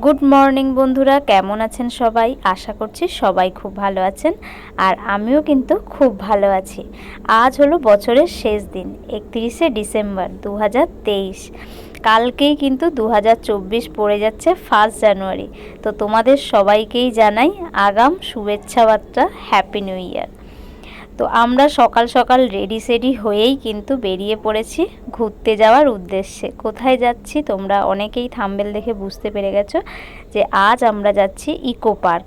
Good morning বন্ধুরা, কেমন আছেন সবাই? আশা করছি সবাই খুব ভালো আছেন, আর আমিও কিন্তু খুব ভালো আছি। আজ হলো বছরের শেষ দিন, 31শে ডিসেম্বর 2023। কালকেই কিন্তু 2024 পড়ে যাচ্ছে 1 জানুয়ারি। তো তোমাদের সবাইকেই জানাই আগাম শুভেচ্ছা বার্তা, হ্যাপি নিউ ইয়ার। তো আমরা সকাল সকাল রেডি সেডি হয়েই কিন্তু বেরিয়ে পড়েছি ঘুরতে যাওয়ার উদ্দেশ্যে। কোথায় যাচ্ছি তোমরা অনেকেই থাম্বনেল দেখে বুঝতে পেরে গেছো যে আজ আমরা যাচ্ছি ইকো পার্ক।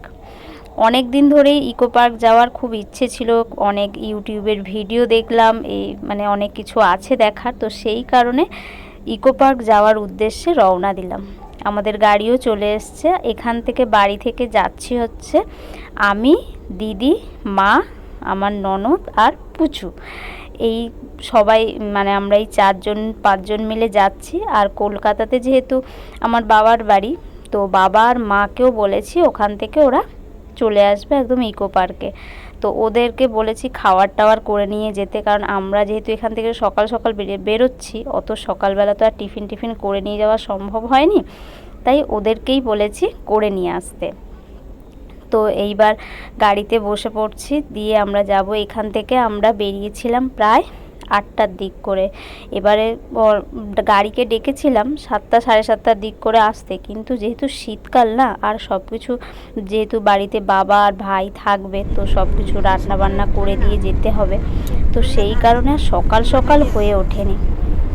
অনেক দিন ধরেই ইকো পার্ক যাওয়ার খুব ইচ্ছে ছিল, অনেক ইউটিউবের ভিডিও দেখলাম, এই মানে অনেক কিছু আছে দেখার, তো সেই কারণে ইকো পার্ক যাওয়ার উদ্দেশ্যে রওনা দিলাম। আমাদের গাড়িও চলে এসছে। এখান থেকে বাড়ি থেকে যাচ্ছি হচ্ছে আমি, দিদি, মা, আমার ননদ আর পুচু, এই সবাই মানে আমরা এই 4-5জন মিলে যাচ্ছি। আর কলকাতাতে যেহেতু আমার বাবার বাড়ি, তো বাবা আর মাকেও বলেছি ওখান থেকে ওরা চলে আসবে একদম ইকো পার্কে। তো ওদেরকে বলেছি খাবার টাওয়ার করে নিয়ে যেতে, কারণ আমরা যেহেতু এখান থেকে সকাল সকাল বেরোচ্ছি, অত সকালবেলা তো আর টিফিন করে নিয়ে যাওয়া সম্ভব হয়নি, তাই ওদেরকেই বলেছি করে নিয়ে আসতে। তো এইবার গাড়িতে বসে পড়ছি, দিয়ে আমরা যাব। এখান থেকে আমরা বেরিয়েছিলাম প্রায় 8টার দিক করে। এবারে গাড়িকে ডেকেছিলাম 7টা সাড়ে 7টার দিক করে আসতে, কিন্তু যেহেতু শীতকাল না, আর সব কিছু যেহেতু বাড়িতে বাবা আর ভাই থাকবে, তো সব কিছু রান্নাবান্না করে দিয়ে যেতে হবে, তো সেই কারণে আর সকাল সকাল হয়ে ওঠেনি।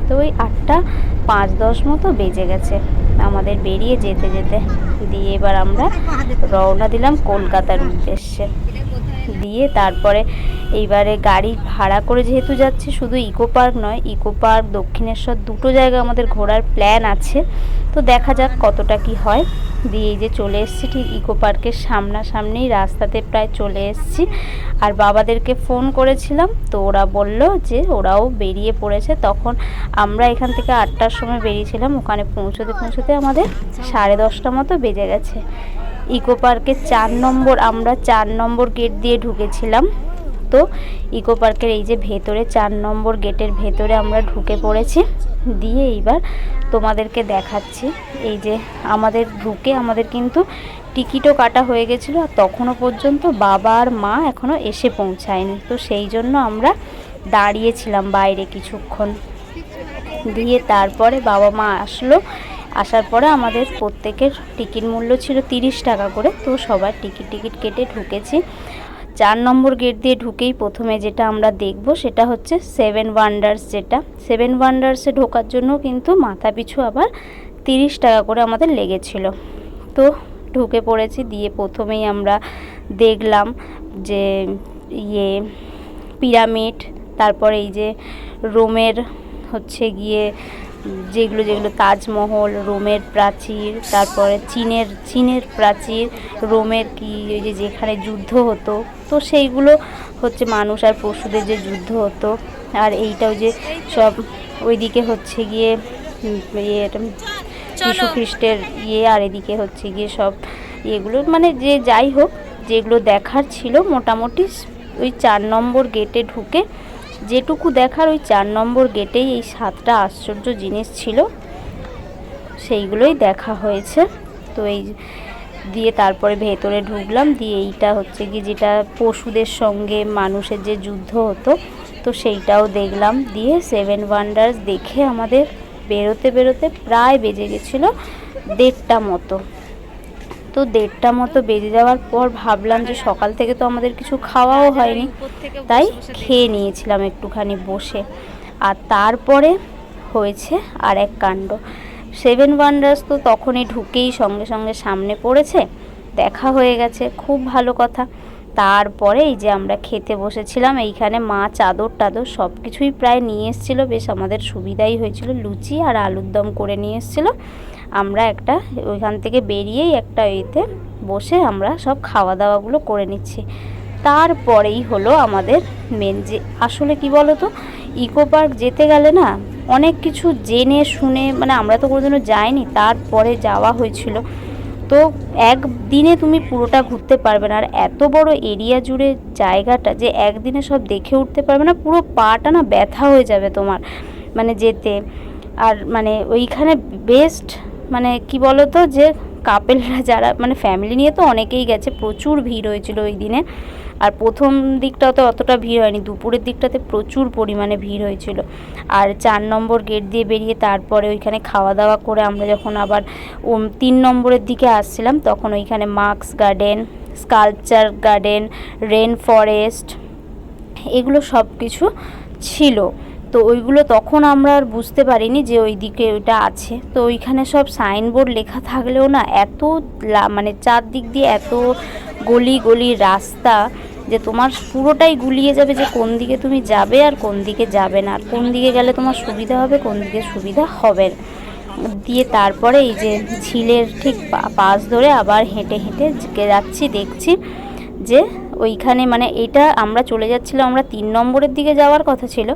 তো ওই 8টা 5-10 মতো বেজে গেছে আমাদের বেরিয়ে যেতে যেতে। দিয়ে এবার আমরা রওনা দিলাম কলকাতার উদ্দেশ্যে। দিয়ে তারপরে এইবারে গাড়ি ভাড়া করে যেহেতু যাচ্ছি, শুধু ইকো পার্ক নয়, ইকো পার্ক, দক্ষিণেশ্বর, দুটো জায়গা আমাদের ঘোরার প্ল্যান আছে, তো দেখা যাক কতটা কি হয়। দিয়ে এই যে চলে এসেছি ঠিক ইকো পার্কের সামনাসামনি, রাস্তাতে প্রায় চলে এসেছি। আর বাবাদেরকে ফোন করেছিলাম, তো ওরা বলল যে ওরাও বেরিয়ে পড়েছে। তখন আমরা এখান থেকে 8টার সময় বেরিয়েছিলাম, ওখানে পৌঁছতে আমাদের 10:30 মতো বেজে গেছে। ইকো পার্কের 4 নম্বর গেট দিয়ে ঢুকেছিলাম। তো ইকো পার্কের এই যে ভেতরে 4 নম্বর গেটের ভেতরে আমরা ঢুকে পড়েছি। দিয়ে এইবার তোমাদেরকে দেখাচ্ছি, এই যে আমাদের কিন্তু টিকিটও কাটা হয়ে গেছিলো, আর তখনও পর্যন্ত বাবা আর মা এখনও এসে পৌঁছায়নি। তো সেই জন্য আমরা দাঁড়িয়েছিলাম বাইরে কিছুক্ষণ। দিয়ে তারপরে বাবা মা আসার পরে আমাদের প্রত্যেকের টিকিট মূল্য ছিল 30 টাকা করে। তো সবার টিকিট কেটে ঢুকেছি। 4 নম্বর গেট দিয়ে ঢুকেই প্রথমে যেটা আমরা দেখব সেটা হচ্ছে 7 ওয়ান্ডার্স। যেটা 7 ওয়ান্ডার্সে ঢোকার জন্য কিন্তু মাথা পিছু আবার 30 টাকা করে আমাদের লেগেছিল। তো ঢুকে পড়েছি। দিয়ে প্রথমেই আমরা দেখলাম যে পিরামিড, তারপরে এই যে রোমের হচ্ছে গিয়ে যেগুলো তাজমহল, রোমের প্রাচীর, তারপরে চীনের প্রাচীর, রোমের কি ওই যে যেখানে যুদ্ধ হতো, তো সেইগুলো হচ্ছে মানুষ আর পশুদের যে যুদ্ধ হতো। আর এইটা ওই যে সব ওইদিকে হচ্ছে গিয়ে যীশু খ্রিস্টের আর এদিকে হচ্ছে গিয়ে সব এগুলো, মানে যে যাই হোক যেগুলো দেখার ছিল মোটামুটি ওই 4 নম্বর গেটে ঢুকে যেটুকু দেখার, ওই 4 নম্বর গেটেই এই 7টা আশ্চর্য জিনিস ছিল, সেইগুলোই দেখা হয়েছে। তো এই দিয়ে তারপরে ভেতরে ঢুকলাম। দিয়ে এইটা হচ্ছে কি যেটা পশুদের সঙ্গে মানুষের যে যুদ্ধ হতো, তো সেইটাও দেখলাম। দিয়ে 7 ওয়ান্ডার্স দেখে আমাদের বেরোতে প্রায় বেজে গেছিলো 1:30 মতো। তো 1:30 মতো বেজে যাওয়ার পর ভাবলাম যে সকাল থেকে তো আমাদের কিছু খাওয়াও হয়নি, তাই খেয়ে নিয়েছিলাম একটুখানি বসে। আর তারপরে হয়েছে আর এক কাণ্ড। 7 ওয়ান্ডার্স তো তখনই ঢুকেই সঙ্গে সঙ্গে সামনে পড়েছে, দেখা হয়ে গেছে, খুব ভালো কথা। তারপরে এই যে আমরা খেতে বসেছিলাম, এইখানে মা চাদর সব কিছুই প্রায় নিয়ে এসেছিলো, বেশ আমাদের সুবিধাই হয়েছিল। লুচি আর আলুর দম করে নিয়ে এসেছিলো। আমরা একটা ওইখান থেকে বেরিয়েই একটা এতে বসে আমরা সব খাওয়া দাওয়াগুলো করে নিচ্ছি। তারপরেই হলো আমাদের মেন যে আসলে কি বলো তো, ইকো পার্ক যেতে গেলে না অনেক কিছু জেনে শুনে, মানে আমরা তো কোনোদিনও যাইনি, তারপরে যাওয়া হয়েছিল, তো একদিনে তুমি পুরোটা ঘুরতে পারবে না। আর এত বড় এরিয়া জুড়ে জায়গাটা যে একদিনে সব দেখে উঠতে পারবে না, পুরো পাটা না ব্যথা হয়ে যাবে তোমার মানে যেতে। আর মানে ওইখানে বেস্ট মানে কি বলো তো, যে কাপেলরা যারা মানে ফ্যামিলি নিয়ে তো অনেকেই গেছে, প্রচুর ভিড় হয়েছিল ওই দিনে। আর প্রথম দিকটাতে অতটা ভিড় হয়নি, দুপুরের দিকটাতে প্রচুর পরিমাণে ভিড় হয়েছিল। আর 4 নম্বর গেট দিয়ে বেরিয়ে তারপরে ওইখানে খাওয়া দাওয়া করে আমরা যখন আবার 3 নম্বরের দিকে আসছিলাম, তখন ওইখানে marks garden, sculpture garden, rain forest, এগুলো সব কিছু ছিল। তো ওইগুলো তখন আমরা আর বুঝতে পারিনি যে ওই দিকে ওইটা আছে। তো ওইখানে সব সাইনবোর্ড লেখা থাকলেও না, এত মানে চারদিক দিয়ে এত গলি গলি রাস্তা যে তোমার পুরোটাই গুলিয়ে যাবে যে কোন দিকে তুমি যাবে আর কোন দিকে যাবে না, আর কোন দিকে গেলে তোমার সুবিধা হবে কোন দিকে সুবিধা হবে দিয়ে। তারপরে এই যে ঝিলের ঠিক পাশ ধরে আবার হেঁটে হেঁটে যাচ্ছি, দেখছি যে ওইখানে মানে এটা আমরা চলে যাচ্ছিলাম, আমরা 3 নম্বরের দিকে যাওয়ার কথা ছিল,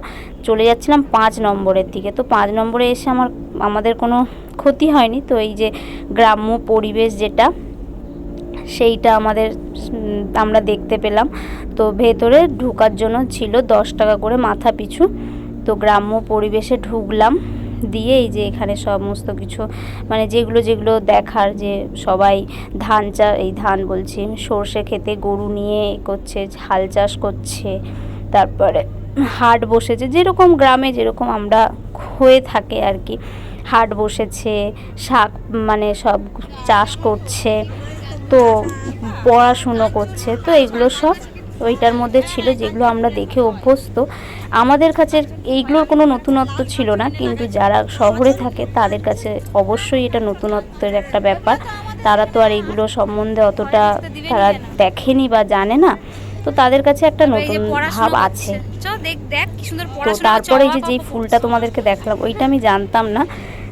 চলে যাচ্ছিলাম 5 নম্বরের দিকে। তো 5 নম্বরে এসে আমাদের কোনো ক্ষতি হয়নি। তো এই যে গ্রাম্য পরিবেশ যেটা, সেইটা আমরা দেখতে পেলাম। তো ভেতরে ঢোকার জন্য ছিল 10 টাকা করে মাথা পিছু। তো গ্রাম্য পরিবেশে ঢুকলাম, দিয়ে এই যে এখানে সমস্ত কিছু মানে যেগুলো দেখার, যে সবাই ধান বলছি সর্ষে খেতে গরু নিয়ে করছে, হাল চাষ করছে, তারপরে হাট বসেছে, যেরকম গ্রামে যেরকম আমরা হয়ে থাকে আর কি, হাট বসেছে, শাক মানে সব চাষ করছে, তো পড়াশুনো করছে। তো এগুলো সব ওইটার মধ্যে ছিল, যেগুলো আমরা দেখে অভ্যস্ত। আমাদের কাছে এইগুলোর কোনো নতুনত্ব ছিল না, কিন্তু যারা শহরে থাকে তাদের কাছে অবশ্যই এটা নতুনত্বের একটা ব্যাপার। তারা তো আর এইগুলো সম্বন্ধে অতটা তারা দেখেনি বা জানে না, তো তাদের কাছে একটা নতুন ভাব আছে। তো তারপরে যেই ফুলটা তোমাদেরকে দেখালাম, ওইটা আমি জানতাম না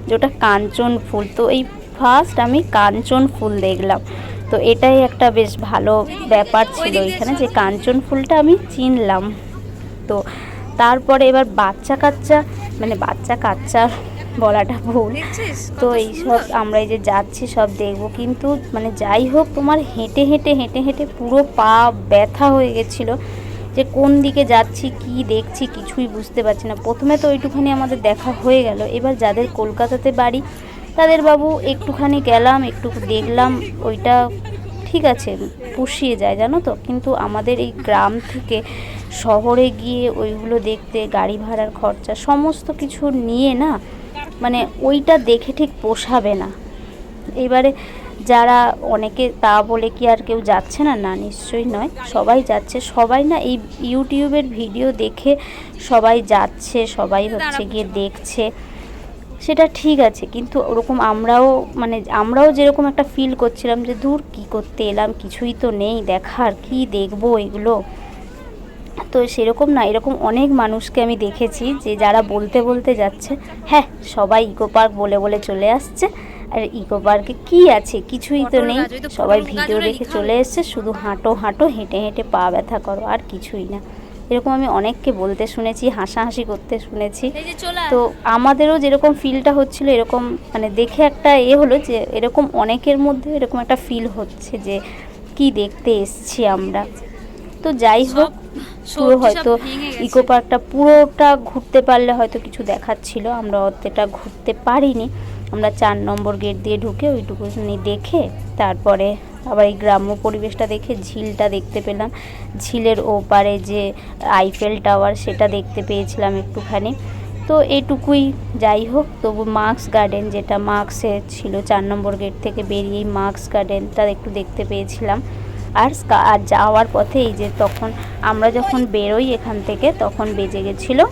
যে ওটা কাঞ্চন ফুল। তো এই ফার্স্ট আমি কাঞ্চন ফুল দেখলাম। তো এটাই একটা বেশ ভালো ব্যাপার ছিল এখানে, যে কাঞ্চন ফুলটা আমি চিনলাম। তো তারপরে এবার বাচ্চা কাচ্চা বলাটা ভুল। তো এইসব আমরা এই যে যাচ্ছি সব দেখবো, কিন্তু মানে যাই হোক তোমার হেঁটে হেঁটে পুরো পা ব্যথা হয়ে গেছিলো, যে কোন দিকে যাচ্ছি কি দেখছি কিছুই বুঝতে পারছি না। প্রথমে তো ওইটুখানি আমাদের দেখা হয়ে গেল। এবার যাদের কলকাতাতে বাড়ি তাদের বাবু একটুখানি গেলাম, একটু দেখলাম, ওইটা ঠিক আছে পুষিয়ে যায় জানো তো। কিন্তু আমাদের এই গ্রাম থেকে শহরে গিয়ে ওইগুলো দেখতে গাড়ি ভাড়ার খরচা সমস্ত কিছু নিয়ে না, মানে ওইটা দেখে ঠিক পোষাবে না। এবারে যারা অনেকে, তা বলে কি আর কেউ যাচ্ছে না? না, নিশ্চয়ই নয়, সবাই যাচ্ছে। সবাই না এই ইউটিউবের ভিডিও দেখে সবাই যাচ্ছে, সবাই হচ্ছে গিয়ে দেখছে, সেটা ঠিক আছে। কিন্তু ওরকম আমরাও যেরকম একটা ফিল করছিলাম যে দূর কী করতে এলাম, কিছুই তো নেই দেখার, কি দেখবো এগুলো। তো সেরকম না, এরকম অনেক মানুষকে আমি দেখেছি যে যারা বলতে যাচ্ছে, হ্যাঁ সবাই ইকো পার্ক বলে চলে আসছে, আর ইকো পার্কে কী আছে, কিছুই তো নেই, সবাই ভিডিও দেখে চলে এসছে, শুধু হাঁটো হেঁটে হেঁটে পা ব্যথা করো, আর কিছুই না। এরকম আমি অনেককে বলতে শুনেছি, হাসাহাসি করতে শুনেছি। তো আমাদেরও যেরকম ফিলটা হচ্ছিল, এরকম মানে দেখে একটা হলো যে এরকম অনেকের মধ্যে এরকম একটা ফিল হচ্ছে যে কি দেখতে এসছি আমরা। তো যাই হোক, পুরো হয়তো ইকো পার্কটা পুরোটা ঘুরতে পারলে হয়তো কিছু দেখাচ্ছিল, আমরা অতটা ঘুরতে পারিনি। আমরা 4 নম্বর গেট দিয়ে ঢুকে ওইটুকুনি দেখে তারপরে আবার এই গ্রাম্য পরিবেশটা দেখে ঝিলটা দেখতে পেলাম। ঝিলের ওপারে যে আইফেল টাওয়ার, সেটা দেখতে পেয়েছিলাম একটুখানি। তো এইটুকুই। যাই হোক, তবু মার্কস গার্ডেন, যেটা মার্কসে ছিল 4 নম্বর গেট থেকে বেরিয়েই মার্কস গার্ডেনটা একটু দেখতে পেয়েছিলাম। আর যাওয়ার পথে এই যে তখন আমরা যখন বেরোই এখান থেকে, তখন বেজে গেছিলো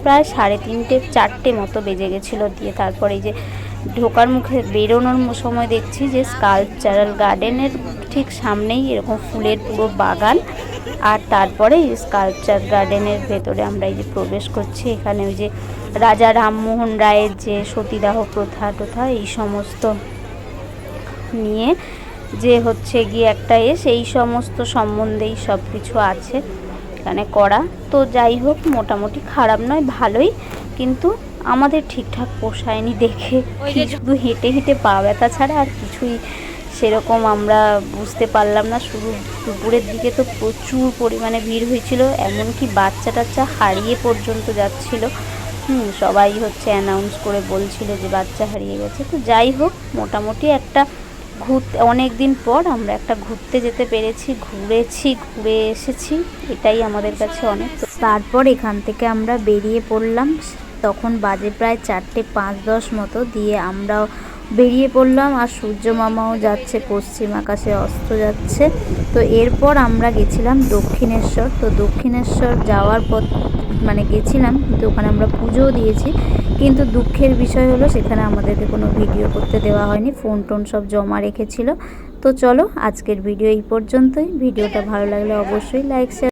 প্রায় 3:30 4টে মতো বেজে গেছিলো। দিয়ে তারপরে এই যে ঢোকার মুখে বেরোনোর সময় দেখছি যে স্কাল্পচারাল গার্ডেনের ঠিক সামনেই এরকম ফুলের পুরো বাগান, আর তারপরে স্কাল্পচার গার্ডেনের ভেতরে আমরা এই যে প্রবেশ করছি। এখানে ওই যে রাজা রামমোহন রায়ের যে সতীদাহ প্রথা এই সমস্ত নিয়ে যে হচ্ছে গিয়ে একটা সেই সমস্ত সম্বন্ধেই সব কিছু আছে এখানে করা। তো যাই হোক, মোটামুটি খারাপ নয়, ভালোই, কিন্তু আমাদের ঠিকঠাক পোষায়নি দেখে। শুধু হেঁটে হেঁটে পা ব্যথা ছাড়া আর কিছুই সেরকম আমরা বুঝতে পারলাম না। শুধু দুপুরের দিকে তো প্রচুর পরিমাণে ভিড় হয়েছিল, এমনকি বাচ্চা টাচ্চা হারিয়ে পর্যন্ত যাচ্ছিল। সবাই হচ্ছে অ্যানাউন্স করে বলছিল যে বাচ্চা হারিয়ে গেছে। তো যাই হোক, মোটামুটি একটা ঘুরতে অনেক দিন পর আমরা একটা ঘুরতে যেতে পেরেছি, ঘুরে এসেছি, এটাই আমাদের কাছে অনেক। তারপর এখান থেকে আমরা বেরিয়ে পড়লাম, তখন বাজে প্রায় 4টে 5-10 মতো, দিয়ে আমরাও বেরিয়ে পড়লাম। আর সূর্য মামাও যাচ্ছে, পশ্চিম আকাশে অস্ত যাচ্ছে। তো এরপর আমরা গেছিলাম দক্ষিণেশ্বর। তো দক্ষিণেশ্বর যাওয়ার পর মানে গেছিলাম, কিন্তু ওখানে আমরা পুজোও দিয়েছি, কিন্তু দুঃখের বিষয় হলো সেখানে আমাদেরকে কোনো ভিডিও করতে দেওয়া হয়নি, ফোন টোন সব জমা রেখেছিল। তো চলো আজকের ভিডিও এই পর্যন্তই। ভিডিওটা ভালো লাগলে অবশ্যই লাইক শেয়ার